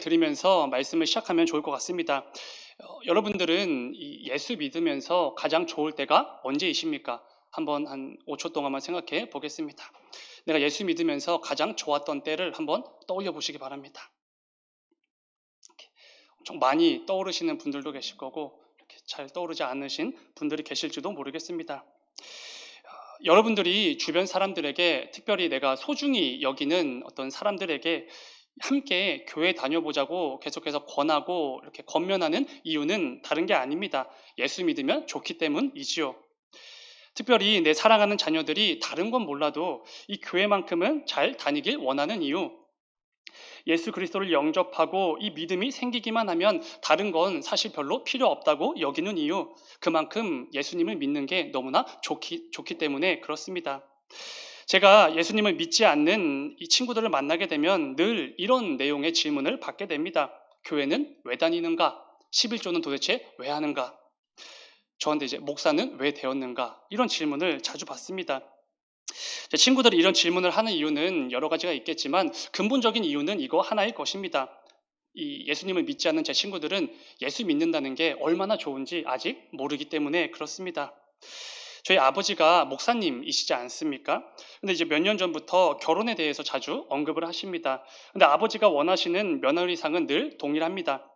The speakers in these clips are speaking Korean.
드리면서 말씀을 시작하면 좋을 것 같습니다. 여러분들은 이 예수 믿으면서 가장 좋을 때가 언제이십니까? 한번 한 5초 동안만 생각해 보겠습니다. 내가 예수 믿으면서 가장 좋았던 때를 한번 떠올려 보시기 바랍니다. 엄청 많이 떠오르시는 분들도 계실 거고 이렇게 잘 떠오르지 않으신 분들이 계실지도 모르겠습니다. 여러분들이 주변 사람들에게 특별히 내가 소중히 여기는 어떤 사람들에게 함께 교회 다녀보자고 계속해서 권하고 이렇게 권면하는 이유는 다른 게 아닙니다. 예수 믿으면 좋기 때문이지요. 특별히 내 사랑하는 자녀들이 다른 건 몰라도 이 교회만큼은 잘 다니길 원하는 이유, 예수 그리스도를 영접하고 이 믿음이 생기기만 하면 다른 건 사실 별로 필요 없다고 여기는 이유, 그만큼 예수님을 믿는 게 너무나 좋기 때문에 그렇습니다. 제가 예수님을 믿지 않는 이 친구들을 만나게 되면 늘 이런 내용의 질문을 받게 됩니다. 교회는 왜 다니는가? 11조는 도대체 왜 하는가? 저한테 이제 목사는 왜 되었는가? 이런 질문을 자주 받습니다. 제 친구들이 이런 질문을 하는 이유는 여러 가지가 있겠지만 근본적인 이유는 이거 하나일 것입니다. 이 예수님을 믿지 않는 제 친구들은 예수 믿는다는 게 얼마나 좋은지 아직 모르기 때문에 그렇습니다. 저희 아버지가 목사님이시지 않습니까? 근데 이제 몇 년 전부터 결혼에 대해서 자주 언급을 하십니다. 근데 아버지가 원하시는 며느리상은 늘 동일합니다.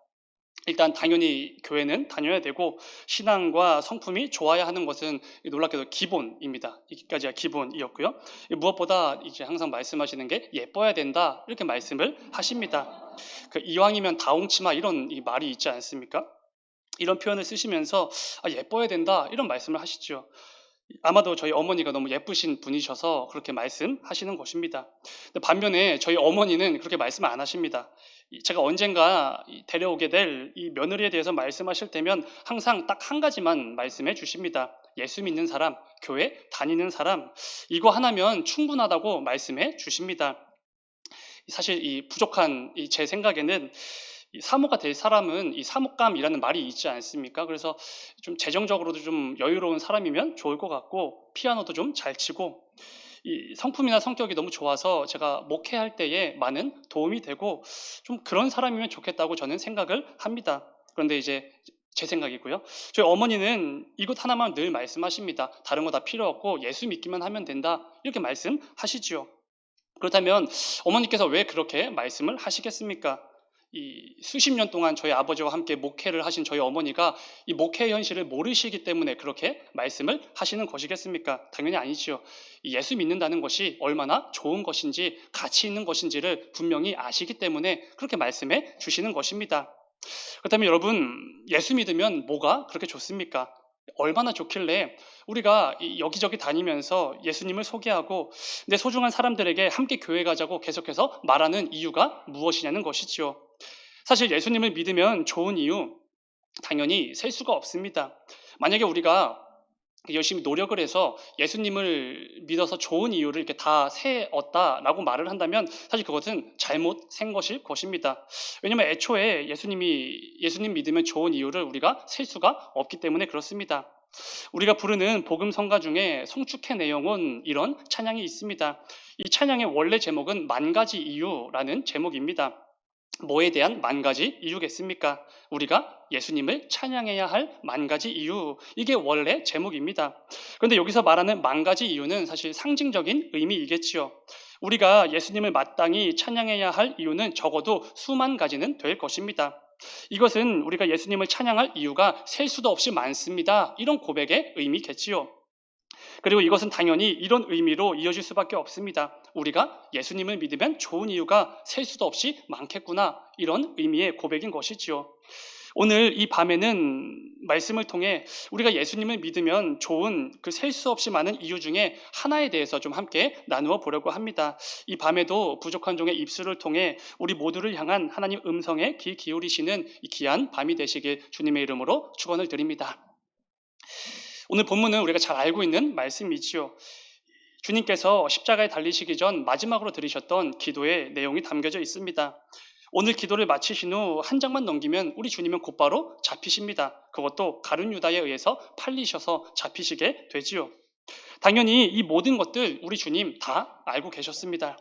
일단 당연히 교회는 다녀야 되고 신앙과 성품이 좋아야 하는 것은 놀랍게도 기본입니다. 여기까지가 기본이었고요. 무엇보다 이제 항상 말씀하시는 게 예뻐야 된다 이렇게 말씀을 하십니다. 그 이왕이면 다홍치마 이런 이 말이 있지 않습니까? 이런 표현을 쓰시면서 예뻐야 된다 이런 말씀을 하시죠. 아마도 저희 어머니가 너무 예쁘신 분이셔서 그렇게 말씀하시는 것입니다. 근데 반면에 저희 어머니는 그렇게 말씀 안 하십니다. 제가 언젠가 데려오게 될 이 며느리에 대해서 말씀하실 때면 항상 딱 한 가지만 말씀해 주십니다. 예수 믿는 사람, 교회 다니는 사람, 이거 하나면 충분하다고 말씀해 주십니다. 사실 이 부족한 제 생각에는 이 사모가 될 사람은 이 사목감이라는 말이 있지 않습니까? 그래서 좀 재정적으로도 좀 여유로운 사람이면 좋을 것 같고 피아노도 좀 잘 치고 이 성품이나 성격이 너무 좋아서 제가 목회할 때에 많은 도움이 되고 좀 그런 사람이면 좋겠다고 저는 생각을 합니다. 그런데 이제 제 생각이고요. 저희 어머니는 이것 하나만 늘 말씀하십니다. 다른 거 다 필요 없고 예수 믿기만 하면 된다. 이렇게 말씀하시지요. 그렇다면 어머니께서 왜 그렇게 말씀을 하시겠습니까? 이 수십 년 동안 저희 아버지와 함께 목회를 하신 저희 어머니가 이 목회의 현실을 모르시기 때문에 그렇게 말씀을 하시는 것이겠습니까? 당연히 아니지요. 예수 믿는다는 것이 얼마나 좋은 것인지 가치 있는 것인지를 분명히 아시기 때문에 그렇게 말씀해 주시는 것입니다. 그렇다면 여러분, 예수 믿으면 뭐가 그렇게 좋습니까? 얼마나 좋길래 우리가 여기저기 다니면서 예수님을 소개하고 내 소중한 사람들에게 함께 교회 가자고 계속해서 말하는 이유가 무엇이냐는 것이지요. 사실 예수님을 믿으면 좋은 이유 당연히 셀 수가 없습니다. 만약에 우리가 열심히 노력을 해서 예수님을 믿어서 좋은 이유를 이렇게 다 세었다라고 말을 한다면 사실 그것은 잘못 센 것일 것입니다. 왜냐하면 애초에 예수님 믿으면 좋은 이유를 우리가 셀 수가 없기 때문에 그렇습니다. 우리가 부르는 복음 성가 중에 송축해 내용은 이런 찬양이 있습니다. 이 찬양의 원래 제목은 만 가지 이유라는 제목입니다. 뭐에 대한 만 가지 이유겠습니까? 우리가 예수님을 찬양해야 할 만 가지 이유. 이게 원래 제목입니다. 그런데 여기서 말하는 만 가지 이유는 사실 상징적인 의미이겠지요. 우리가 예수님을 마땅히 찬양해야 할 이유는 적어도 수만 가지는 될 것입니다. 이것은 우리가 예수님을 찬양할 이유가 셀 수도 없이 많습니다. 이런 고백의 의미겠지요. 그리고 이것은 당연히 이런 의미로 이어질 수밖에 없습니다. 우리가 예수님을 믿으면 좋은 이유가 셀 수도 없이 많겠구나. 이런 의미의 고백인 것이지요. 오늘 이 밤에는 말씀을 통해 우리가 예수님을 믿으면 좋은 그 셀 수 없이 많은 이유 중에 하나에 대해서 좀 함께 나누어 보려고 합니다. 이 밤에도 부족한 종의 입술을 통해 우리 모두를 향한 하나님 음성에 귀 기울이시는 이 귀한 밤이 되시길 주님의 이름으로 축원을 드립니다. 오늘 본문은 우리가 잘 알고 있는 말씀이지요. 주님께서 십자가에 달리시기 전 마지막으로 드리셨던 기도의 내용이 담겨져 있습니다. 오늘 기도를 마치신 후 한 장만 넘기면 우리 주님은 곧바로 잡히십니다. 그것도 가룟 유다에 의해서 팔리셔서 잡히시게 되지요. 당연히 이 모든 것들 우리 주님 다 알고 계셨습니다.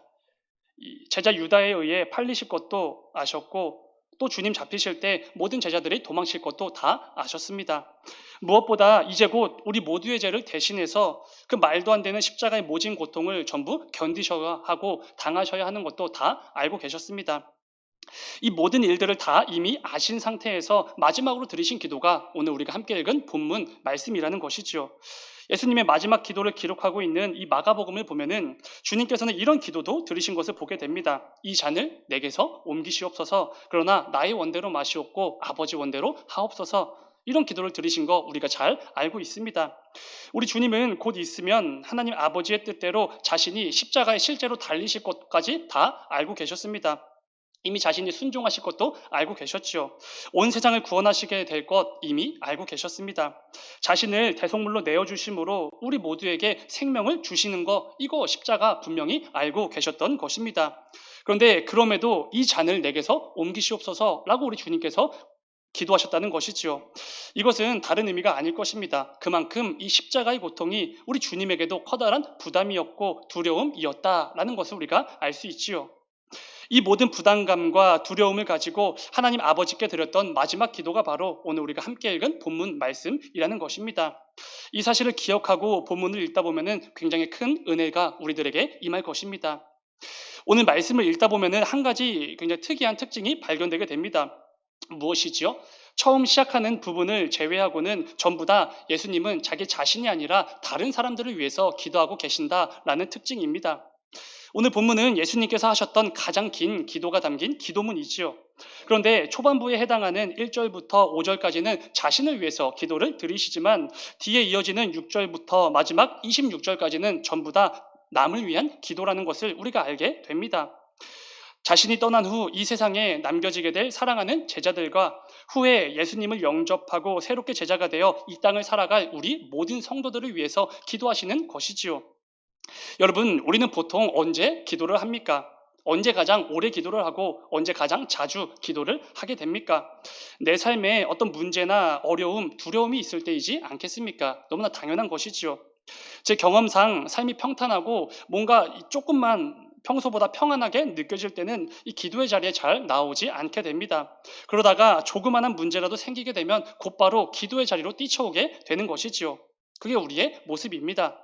이 제자 유다에 의해 팔리실 것도 아셨고 또 주님 잡히실 때 모든 제자들이 도망칠 것도 다 아셨습니다. 무엇보다 이제 곧 우리 모두의 죄를 대신해서 그 말도 안 되는 십자가의 모진 고통을 전부 견디셔야 하고 당하셔야 하는 것도 다 알고 계셨습니다. 이 모든 일들을 다 이미 아신 상태에서 마지막으로 들으신 기도가 오늘 우리가 함께 읽은 본문 말씀이라는 것이지요. 예수님의 마지막 기도를 기록하고 있는 이 마가복음을 보면은 주님께서는 이런 기도도 들으신 것을 보게 됩니다. 이 잔을 내게서 옮기시옵소서. 그러나 나의 원대로 마시옵고 아버지 원대로 하옵소서. 이런 기도를 들으신 거 우리가 잘 알고 있습니다. 우리 주님은 곧 있으면 하나님 아버지의 뜻대로 자신이 십자가에 실제로 달리실 것까지 다 알고 계셨습니다. 이미 자신이 순종하실 것도 알고 계셨지요. 온 세상을 구원하시게 될 것 이미 알고 계셨습니다. 자신을 대속물로 내어주심으로 우리 모두에게 생명을 주시는 거, 이거 십자가 분명히 알고 계셨던 것입니다. 그런데 그럼에도 이 잔을 내게서 옮기시옵소서라고 우리 주님께서 기도하셨다는 것이지요. 이것은 다른 의미가 아닐 것입니다. 그만큼 이 십자가의 고통이 우리 주님에게도 커다란 부담이었고 두려움이었다라는 것을 우리가 알 수 있지요. 이 모든 부담감과 두려움을 가지고 하나님 아버지께 드렸던 마지막 기도가 바로 오늘 우리가 함께 읽은 본문 말씀이라는 것입니다. 이 사실을 기억하고 본문을 읽다 보면은 굉장히 큰 은혜가 우리들에게 임할 것입니다. 오늘 말씀을 읽다 보면은 한 가지 굉장히 특이한 특징이 발견되게 됩니다. 무엇이지요? 처음 시작하는 부분을 제외하고는 전부 다 예수님은 자기 자신이 아니라 다른 사람들을 위해서 기도하고 계신다라는 특징입니다. 오늘 본문은 예수님께서 하셨던 가장 긴 기도가 담긴 기도문이지요. 그런데 초반부에 해당하는 1절부터 5절까지는 자신을 위해서 기도를 드리시지만 뒤에 이어지는 6절부터 마지막 26절까지는 전부 다 남을 위한 기도라는 것을 우리가 알게 됩니다. 자신이 떠난 후 이 세상에 남겨지게 될 사랑하는 제자들과 후에 예수님을 영접하고 새롭게 제자가 되어 이 땅을 살아갈 우리 모든 성도들을 위해서 기도하시는 것이지요. 여러분, 우리는 보통 언제 기도를 합니까? 언제 가장 오래 기도를 하고 언제 가장 자주 기도를 하게 됩니까? 내 삶에 어떤 문제나 어려움, 두려움이 있을 때이지 않겠습니까? 너무나 당연한 것이지요. 제 경험상 삶이 평탄하고 뭔가 조금만 평소보다 평안하게 느껴질 때는 이 기도의 자리에 잘 나오지 않게 됩니다. 그러다가 조그마한 문제라도 생기게 되면 곧바로 기도의 자리로 뛰쳐오게 되는 것이지요. 그게 우리의 모습입니다.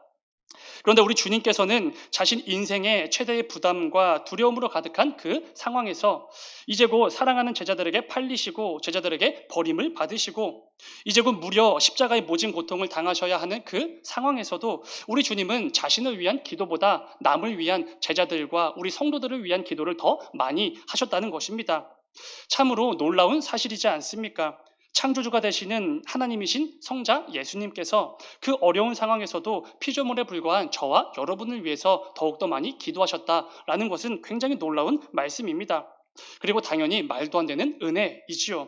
그런데 우리 주님께서는 자신 인생의 최대의 부담과 두려움으로 가득한 그 상황에서 이제 곧 사랑하는 제자들에게 팔리시고 제자들에게 버림을 받으시고 이제 곧 무려 십자가의 모진 고통을 당하셔야 하는 그 상황에서도 우리 주님은 자신을 위한 기도보다 남을 위한 제자들과 우리 성도들을 위한 기도를 더 많이 하셨다는 것입니다. 참으로 놀라운 사실이지 않습니까? 창조주가 되시는 하나님이신 성자 예수님께서 그 어려운 상황에서도 피조물에 불과한 저와 여러분을 위해서 더욱더 많이 기도하셨다라는 것은 굉장히 놀라운 말씀입니다. 그리고 당연히 말도 안 되는 은혜이지요.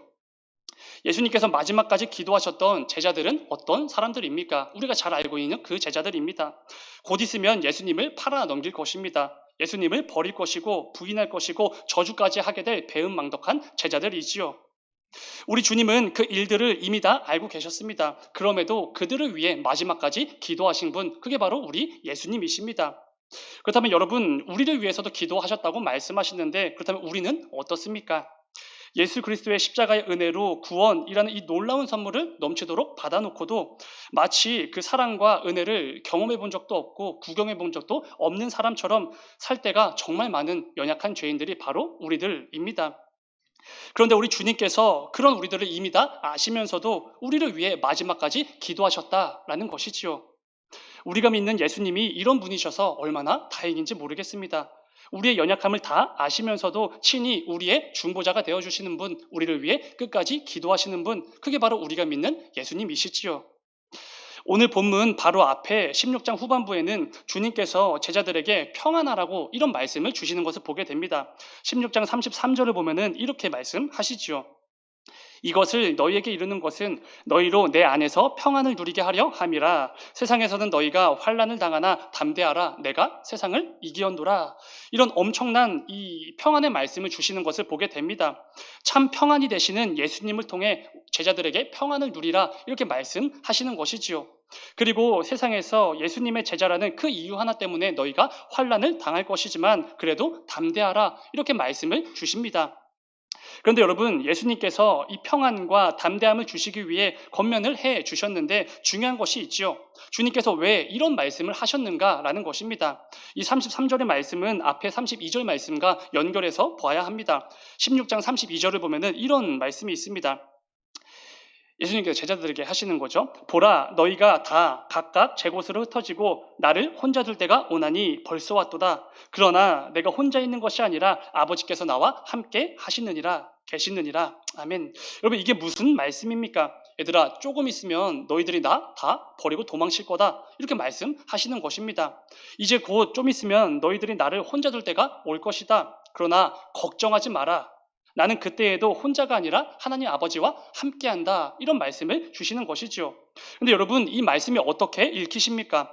예수님께서 마지막까지 기도하셨던 제자들은 어떤 사람들입니까? 우리가 잘 알고 있는 그 제자들입니다. 곧 있으면 예수님을 팔아 넘길 것입니다. 예수님을 버릴 것이고 부인할 것이고 저주까지 하게 될 배은망덕한 제자들이지요. 우리 주님은 그 일들을 이미 다 알고 계셨습니다. 그럼에도 그들을 위해 마지막까지 기도하신 분, 그게 바로 우리 예수님이십니다. 그렇다면 여러분, 우리를 위해서도 기도하셨다고 말씀하시는데 그렇다면 우리는 어떻습니까? 예수 그리스도의 십자가의 은혜로 구원이라는 이 놀라운 선물을 넘치도록 받아놓고도 마치 그 사랑과 은혜를 경험해 본 적도 없고 구경해 본 적도 없는 사람처럼 살 때가 정말 많은 연약한 죄인들이 바로 우리들입니다. 그런데 우리 주님께서 그런 우리들을 이미 다 아시면서도 우리를 위해 마지막까지 기도하셨다라는 것이지요. 우리가 믿는 예수님이 이런 분이셔서 얼마나 다행인지 모르겠습니다. 우리의 연약함을 다 아시면서도 친히 우리의 중보자가 되어주시는 분, 우리를 위해 끝까지 기도하시는 분, 그게 바로 우리가 믿는 예수님이시지요. 오늘 본문 바로 앞에 16장 후반부에는 주님께서 제자들에게 평안하라고 이런 말씀을 주시는 것을 보게 됩니다. 16장 33절을 보면은 이렇게 말씀하시지요. 이것을 너희에게 이르는 것은 너희로 내 안에서 평안을 누리게 하려 함이라. 세상에서는 너희가 환난을 당하나 담대하라. 내가 세상을 이기었노라. 이런 엄청난 이 평안의 말씀을 주시는 것을 보게 됩니다. 참 평안이 되시는 예수님을 통해 제자들에게 평안을 누리라 이렇게 말씀하시는 것이지요. 그리고 세상에서 예수님의 제자라는 그 이유 하나 때문에 너희가 환난을 당할 것이지만 그래도 담대하라 이렇게 말씀을 주십니다. 그런데 여러분, 예수님께서 이 평안과 담대함을 주시기 위해 권면을 해 주셨는데 중요한 것이 있지요. 주님께서 왜 이런 말씀을 하셨는가라는 것입니다. 이 33절의 말씀은 앞에 32절 말씀과 연결해서 봐야 합니다. 16장 32절을 보면은 이런 말씀이 있습니다. 예수님께서 제자들에게 하시는 거죠. 보라, 너희가 다 각각 제 곳으로 흩어지고 나를 혼자 둘 때가 오나니 벌써 왔도다. 그러나 내가 혼자 있는 것이 아니라 아버지께서 나와 함께 하시느니라, 계시느니라. 아멘. 여러분, 이게 무슨 말씀입니까? 얘들아, 조금 있으면 너희들이 나 다 버리고 도망칠 거다. 이렇게 말씀하시는 것입니다. 이제 곧 좀 있으면 너희들이 나를 혼자 둘 때가 올 것이다. 그러나 걱정하지 마라. 나는 그때에도 혼자가 아니라 하나님 아버지와 함께한다. 이런 말씀을 주시는 것이죠. 근데 여러분, 이 말씀이 어떻게 읽히십니까?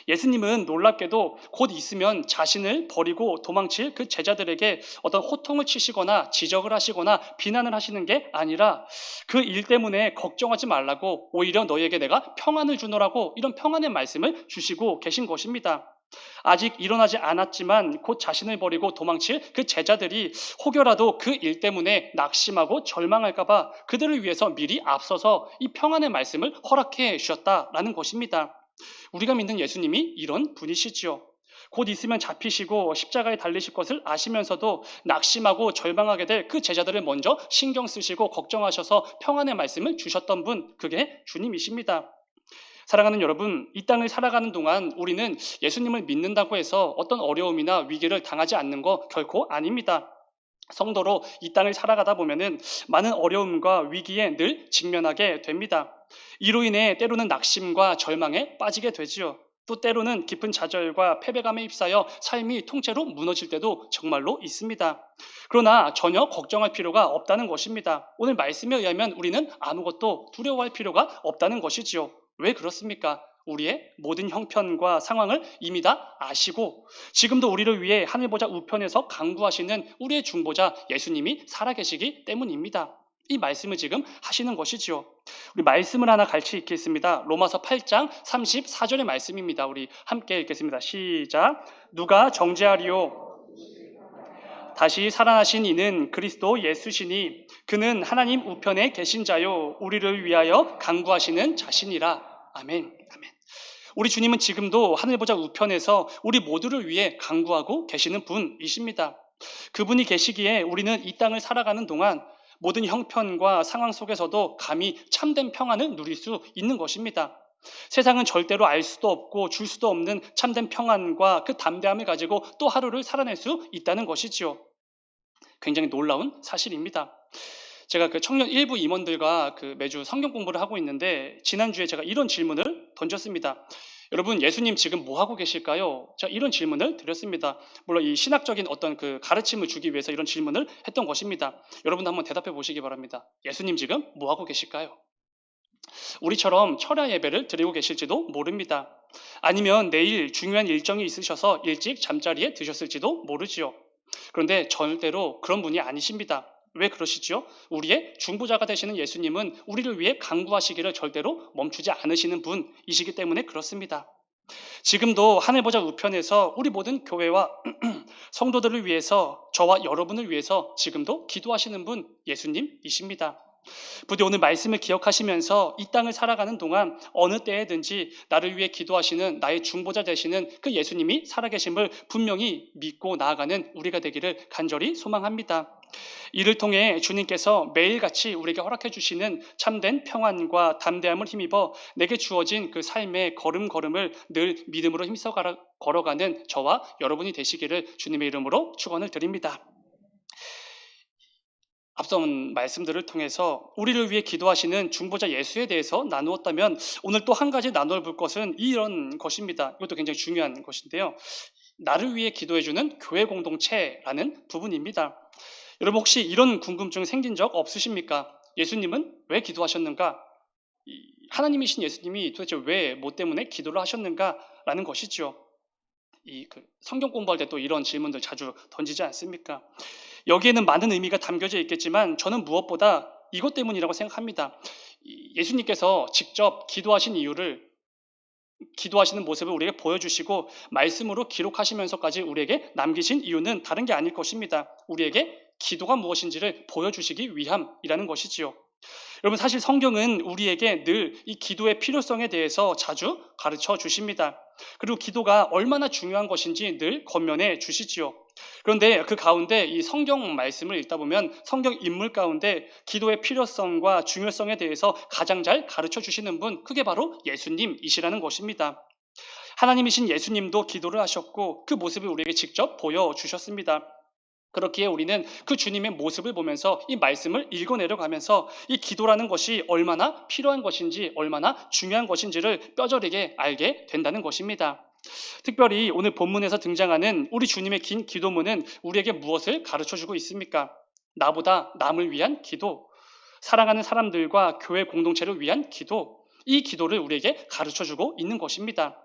예수님은 놀랍게도 곧 있으면 자신을 버리고 도망칠 그 제자들에게 어떤 호통을 치시거나 지적을 하시거나 비난을 하시는 게 아니라 그 일 때문에 걱정하지 말라고, 오히려 너희에게 내가 평안을 주노라고, 이런 평안의 말씀을 주시고 계신 것입니다. 아직 일어나지 않았지만 곧 자신을 버리고 도망칠 그 제자들이 혹여라도 그 일 때문에 낙심하고 절망할까 봐 그들을 위해서 미리 앞서서 이 평안의 말씀을 허락해 주셨다라는 것입니다. 우리가 믿는 예수님이 이런 분이시지요. 곧 있으면 잡히시고 십자가에 달리실 것을 아시면서도 낙심하고 절망하게 될 그 제자들을 먼저 신경 쓰시고 걱정하셔서 평안의 말씀을 주셨던 분, 그게 주님이십니다. 사랑하는 여러분, 이 땅을 살아가는 동안 우리는 예수님을 믿는다고 해서 어떤 어려움이나 위기를 당하지 않는 거 결코 아닙니다. 성도로 이 땅을 살아가다 보면은 많은 어려움과 위기에 늘 직면하게 됩니다. 이로 인해 때로는 낙심과 절망에 빠지게 되지요. 또 때로는 깊은 좌절과 패배감에 휩싸여 삶이 통째로 무너질 때도 정말로 있습니다. 그러나 전혀 걱정할 필요가 없다는 것입니다. 오늘 말씀에 의하면 우리는 아무것도 두려워할 필요가 없다는 것이지요. 왜 그렇습니까? 우리의 모든 형편과 상황을 이미 다 아시고 지금도 우리를 위해 하늘 보좌 우편에서 강구하시는 우리의 중보자 예수님이 살아계시기 때문입니다. 이 말씀을 지금 하시는 것이지요. 우리 말씀을 하나 같이 읽겠습니다. 로마서 8장 34절의 말씀입니다. 우리 함께 읽겠습니다. 시작. 누가 정죄하리요? 다시 살아나신 이는 그리스도 예수시니 그는 하나님 우편에 계신 자요 우리를 위하여 간구하시는 자신이라. 아멘. 아멘. 우리 주님은 지금도 하늘 보좌 우편에서 우리 모두를 위해 간구하고 계시는 분이십니다. 그분이 계시기에 우리는 이 땅을 살아가는 동안 모든 형편과 상황 속에서도 감히 참된 평안을 누릴 수 있는 것입니다. 세상은 절대로 알 수도 없고 줄 수도 없는 참된 평안과 그 담대함을 가지고 또 하루를 살아낼 수 있다는 것이지요. 굉장히 놀라운 사실입니다. 제가 그 청년 일부 임원들과 매주 성경 공부를 하고 있는데 지난주에 제가 이런 질문을 던졌습니다. 여러분, 예수님 지금 뭐 하고 계실까요? 제가 이런 질문을 드렸습니다. 물론 이 신학적인 어떤 그 가르침을 주기 위해서 이런 질문을 했던 것입니다. 여러분 한번 대답해 보시기 바랍니다. 예수님 지금 뭐 하고 계실까요? 우리처럼 철야 예배를 드리고 계실지도 모릅니다. 아니면 내일 중요한 일정이 있으셔서 일찍 잠자리에 드셨을지도 모르지요. 그런데 절대로 그런 분이 아니십니다. 왜 그러시죠? 우리의 중보자가 되시는 예수님은 우리를 위해 간구하시기를 절대로 멈추지 않으시는 분이시기 때문에 그렇습니다. 지금도 하늘 보좌 우편에서 우리 모든 교회와 성도들을 위해서, 저와 여러분을 위해서 지금도 기도하시는 분 예수님이십니다. 부디 오늘 말씀을 기억하시면서 이 땅을 살아가는 동안 어느 때에든지 나를 위해 기도하시는 나의 중보자 되시는 그 예수님이 살아계심을 분명히 믿고 나아가는 우리가 되기를 간절히 소망합니다. 이를 통해 주님께서 매일같이 우리에게 허락해 주시는 참된 평안과 담대함을 힘입어 내게 주어진 그 삶의 걸음걸음을 늘 믿음으로 힘써 걸어가는 저와 여러분이 되시기를 주님의 이름으로 축원을 드립니다. 앞선 말씀들을 통해서 우리를 위해 기도하시는 중보자 예수에 대해서 나누었다면 오늘 또 한 가지 나눠 볼 것은 이런 것입니다. 이것도 굉장히 중요한 것인데요. 나를 위해 기도해주는 교회 공동체라는 부분입니다. 여러분 혹시 이런 궁금증 생긴 적 없으십니까? 예수님은 왜 기도하셨는가? 하나님이신 예수님이 도대체 왜 뭐 때문에 기도를 하셨는가라는 것이죠. 성경 공부할 때 또 이런 질문들 자주 던지지 않습니까? 여기에는 많은 의미가 담겨져 있겠지만 저는 무엇보다 이것 때문이라고 생각합니다. 예수님께서 직접 기도하신 이유를, 기도하시는 모습을 우리에게 보여주시고 말씀으로 기록하시면서까지 우리에게 남기신 이유는 다른 게 아닐 것입니다. 우리에게 기도가 무엇인지를 보여주시기 위함이라는 것이지요. 여러분, 사실 성경은 우리에게 늘 이 기도의 필요성에 대해서 자주 가르쳐 주십니다. 그리고 기도가 얼마나 중요한 것인지 늘 권면해 주시지요. 그런데 그 가운데 이 성경 말씀을 읽다 보면 성경 인물 가운데 기도의 필요성과 중요성에 대해서 가장 잘 가르쳐 주시는 분, 그게 바로 예수님이시라는 것입니다. 하나님이신 예수님도 기도를 하셨고 그 모습을 우리에게 직접 보여주셨습니다. 그렇기에 우리는 그 주님의 모습을 보면서 이 말씀을 읽어내려가면서 이 기도라는 것이 얼마나 필요한 것인지, 얼마나 중요한 것인지를 뼈저리게 알게 된다는 것입니다. 특별히 오늘 본문에서 등장하는 우리 주님의 긴 기도문은 우리에게 무엇을 가르쳐주고 있습니까? 나보다 남을 위한 기도, 사랑하는 사람들과 교회 공동체를 위한 기도, 이 기도를 우리에게 가르쳐주고 있는 것입니다.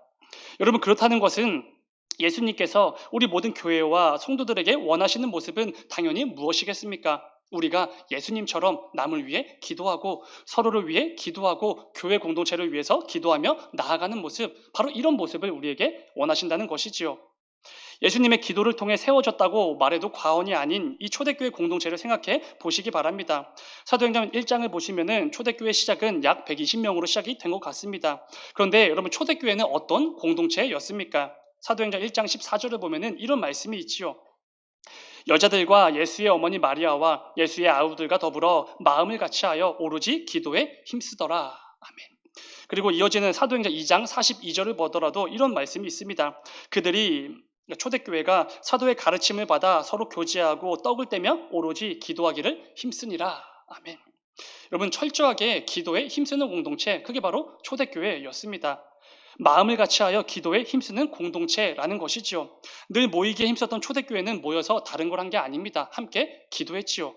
여러분, 그렇다는 것은 예수님께서 우리 모든 교회와 성도들에게 원하시는 모습은 당연히 무엇이겠습니까? 우리가 예수님처럼 남을 위해 기도하고 서로를 위해 기도하고 교회 공동체를 위해서 기도하며 나아가는 모습, 바로 이런 모습을 우리에게 원하신다는 것이지요. 예수님의 기도를 통해 세워졌다고 말해도 과언이 아닌 이 초대교회 공동체를 생각해 보시기 바랍니다. 사도행전 1장을 보시면은 초대교회 시작은 약 120명으로 시작이 된 것 같습니다. 그런데 여러분, 초대교회는 어떤 공동체였습니까? 사도행전 1장 14절을 보면은 이런 말씀이 있지요. 여자들과 예수의 어머니 마리아와 예수의 아우들과 더불어 마음을 같이하여 오로지 기도에 힘쓰더라. 아멘. 그리고 이어지는 사도행전 2장 42절을 보더라도 이런 말씀이 있습니다. 그들이, 초대교회가 사도의 가르침을 받아 서로 교제하고 떡을 떼며 오로지 기도하기를 힘쓰니라. 아멘. 여러분, 철저하게 기도에 힘쓰는 공동체, 그게 바로 초대교회였습니다. 마음을 같이하여 기도에 힘쓰는 공동체라는 것이지요. 늘 모이기에 힘썼던 초대교회는 모여서 다른 걸 한 게 아닙니다. 함께 기도했지요.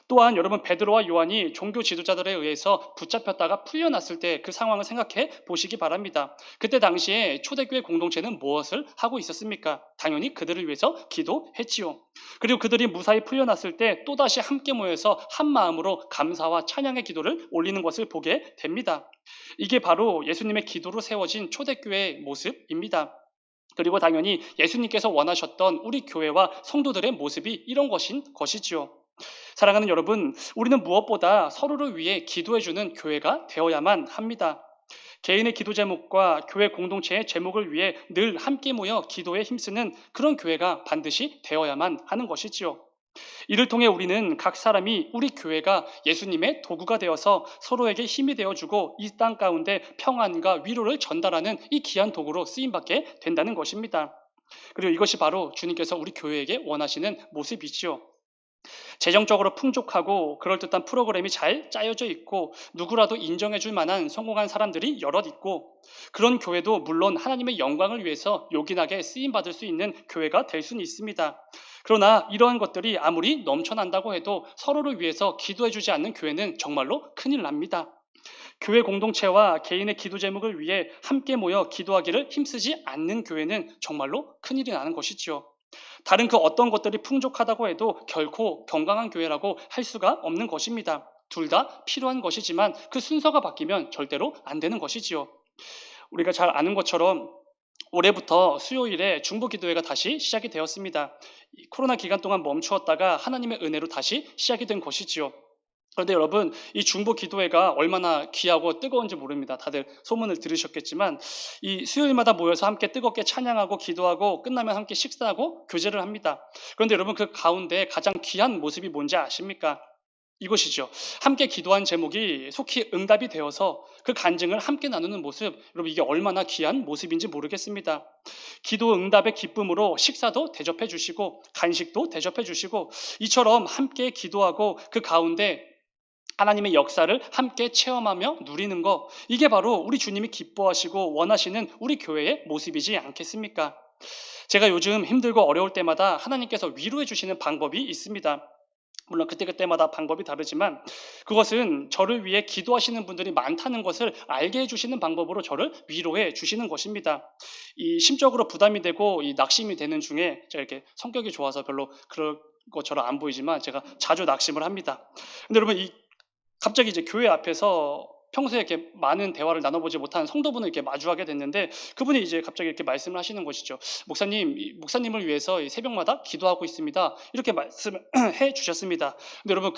또한 여러분, 베드로와 요한이 종교 지도자들에 의해서 붙잡혔다가 풀려났을 때 그 상황을 생각해 보시기 바랍니다. 그때 당시에 초대교회 공동체는 무엇을 하고 있었습니까? 당연히 그들을 위해서 기도했지요. 그리고 그들이 무사히 풀려났을 때 또다시 함께 모여서 한 마음으로 감사와 찬양의 기도를 올리는 것을 보게 됩니다. 이게 바로 예수님의 기도로 세워진 초대교회의 모습입니다. 그리고 당연히 예수님께서 원하셨던 우리 교회와 성도들의 모습이 이런 것이지요. 사랑하는 여러분, 우리는 무엇보다 서로를 위해 기도해주는 교회가 되어야만 합니다. 개인의 기도 제목과 교회 공동체의 제목을 위해 늘 함께 모여 기도에 힘쓰는 그런 교회가 반드시 되어야만 하는 것이지요. 이를 통해 우리는 각 사람이 우리 교회가 예수님의 도구가 되어서 서로에게 힘이 되어주고 이 땅 가운데 평안과 위로를 전달하는 이 귀한 도구로 쓰임받게 된다는 것입니다. 그리고 이것이 바로 주님께서 우리 교회에게 원하시는 모습이지요. 재정적으로 풍족하고 그럴듯한 프로그램이 잘 짜여져 있고 누구라도 인정해줄 만한 성공한 사람들이 여럿 있고, 그런 교회도 물론 하나님의 영광을 위해서 요긴하게 쓰임받을 수 있는 교회가 될 수는 있습니다. 그러나 이러한 것들이 아무리 넘쳐난다고 해도 서로를 위해서 기도해주지 않는 교회는 정말로 큰일 납니다. 교회 공동체와 개인의 기도 제목을 위해 함께 모여 기도하기를 힘쓰지 않는 교회는 정말로 큰일이 나는 것이지요. 다른 그 어떤 것들이 풍족하다고 해도 결코 건강한 교회라고 할 수가 없는 것입니다. 둘 다 필요한 것이지만 그 순서가 바뀌면 절대로 안 되는 것이지요. 우리가 잘 아는 것처럼 올해부터 수요일에 중보기도회가 다시 시작이 되었습니다. 이 코로나 기간 동안 멈추었다가 하나님의 은혜로 다시 시작이 된 것이지요. 그런데 여러분, 이 중보기도회가 얼마나 귀하고 뜨거운지 모릅니다. 다들 소문을 들으셨겠지만 이 수요일마다 모여서 함께 뜨겁게 찬양하고 기도하고 끝나면 함께 식사하고 교제를 합니다. 그런데 여러분, 그 가운데 가장 귀한 모습이 뭔지 아십니까? 이것이죠. 함께 기도한 제목이 속히 응답이 되어서 그 간증을 함께 나누는 모습, 여러분, 이게 얼마나 귀한 모습인지 모르겠습니다. 기도 응답의 기쁨으로 식사도 대접해 주시고 간식도 대접해 주시고, 이처럼 함께 기도하고 그 가운데 하나님의 역사를 함께 체험하며 누리는 것, 이게 바로 우리 주님이 기뻐하시고 원하시는 우리 교회의 모습이지 않겠습니까? 제가 요즘 힘들고 어려울 때마다 하나님께서 위로해 주시는 방법이 있습니다. 물론 그때그때마다 방법이 다르지만 그것은 저를 위해 기도하시는 분들이 많다는 것을 알게 해주시는 방법으로 저를 위로해 주시는 것입니다. 이 심적으로 부담이 되고 이 낙심이 되는 중에, 제가 이렇게 성격이 좋아서 별로 그럴 것처럼 안 보이지만 제가 자주 낙심을 합니다. 근데 여러분, 갑자기 이제 교회 앞에서 평소에 이렇게 많은 대화를 나눠보지 못한 성도분을 이렇게 마주하게 됐는데 그분이 이제 갑자기 이렇게 말씀을 하시는 것이죠. "목사님, 목사님을 위해서 이 새벽마다 기도하고 있습니다." 이렇게 말씀을 해 주셨습니다. 근데 여러분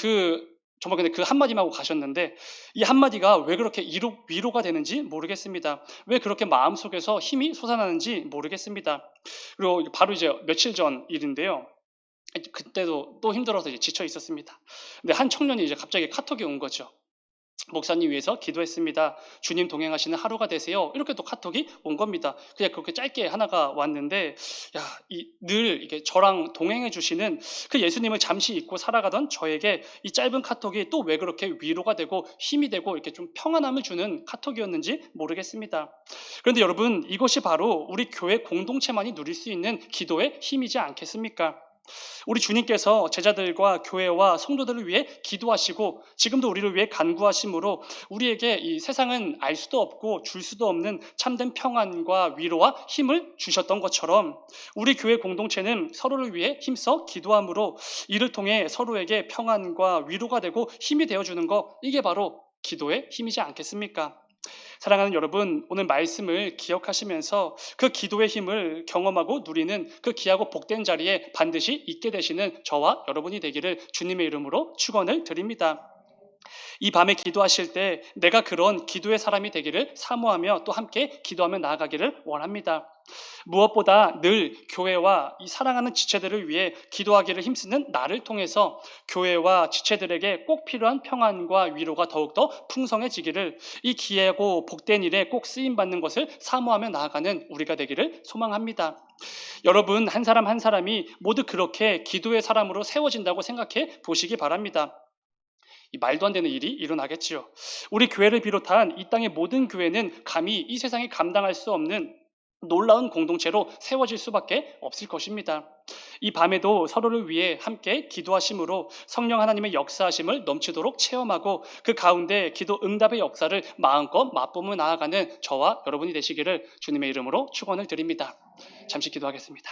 정말 근데 그 한마디만 하고 가셨는데 이 한마디가 왜 그렇게 위로가 되는지 모르겠습니다. 왜 그렇게 마음속에서 힘이 솟아나는지 모르겠습니다. 그리고 바로 이제 며칠 전 일인데요. 그때도 또 힘들어서 이제 지쳐 있었습니다. 근데 한 청년이 이제 갑자기 카톡이 온 거죠. "목사님 위해서 기도했습니다. 주님 동행하시는 하루가 되세요." 이렇게 또 카톡이 온 겁니다. 그냥 그렇게 짧게 하나가 왔는데 늘 이렇게 저랑 동행해 주시는 그 예수님을 잠시 잊고 살아가던 저에게 이 짧은 카톡이 또 왜 그렇게 위로가 되고 힘이 되고 이렇게 좀 평안함을 주는 카톡이었는지 모르겠습니다. 그런데 여러분, 이것이 바로 우리 교회 공동체만이 누릴 수 있는 기도의 힘이지 않겠습니까? 우리 주님께서 제자들과 교회와 성도들을 위해 기도하시고 지금도 우리를 위해 간구하심으로 우리에게 이 세상은 알 수도 없고 줄 수도 없는 참된 평안과 위로와 힘을 주셨던 것처럼 우리 교회 공동체는 서로를 위해 힘써 기도함으로 이를 통해 서로에게 평안과 위로가 되고 힘이 되어주는 것, 이게 바로 기도의 힘이지 않겠습니까? 사랑하는 여러분, 오늘 말씀을 기억하시면서 그 기도의 힘을 경험하고 누리는 그 귀하고 복된 자리에 반드시 있게 되시는 저와 여러분이 되기를 주님의 이름으로 축원을 드립니다. 이 밤에 기도하실 때 내가 그런 기도의 사람이 되기를 사모하며 또 함께 기도하며 나아가기를 원합니다. 무엇보다 늘 교회와 이 사랑하는 지체들을 위해 기도하기를 힘쓰는 나를 통해서 교회와 지체들에게 꼭 필요한 평안과 위로가 더욱더 풍성해지기를, 이 기회고 복된 일에 꼭 쓰임받는 것을 사모하며 나아가는 우리가 되기를 소망합니다. 여러분 한 사람 한 사람이 모두 그렇게 기도의 사람으로 세워진다고 생각해 보시기 바랍니다. 이 말도 안 되는 일이 일어나겠지요. 우리 교회를 비롯한 이 땅의 모든 교회는 감히 이 세상에 감당할 수 없는 놀라운 공동체로 세워질 수밖에 없을 것입니다. 이 밤에도 서로를 위해 함께 기도하심으로 성령 하나님의 역사하심을 넘치도록 체험하고 그 가운데 기도 응답의 역사를 마음껏 맛보며 나아가는 저와 여러분이 되시기를 주님의 이름으로 축원을 드립니다. 잠시 기도하겠습니다.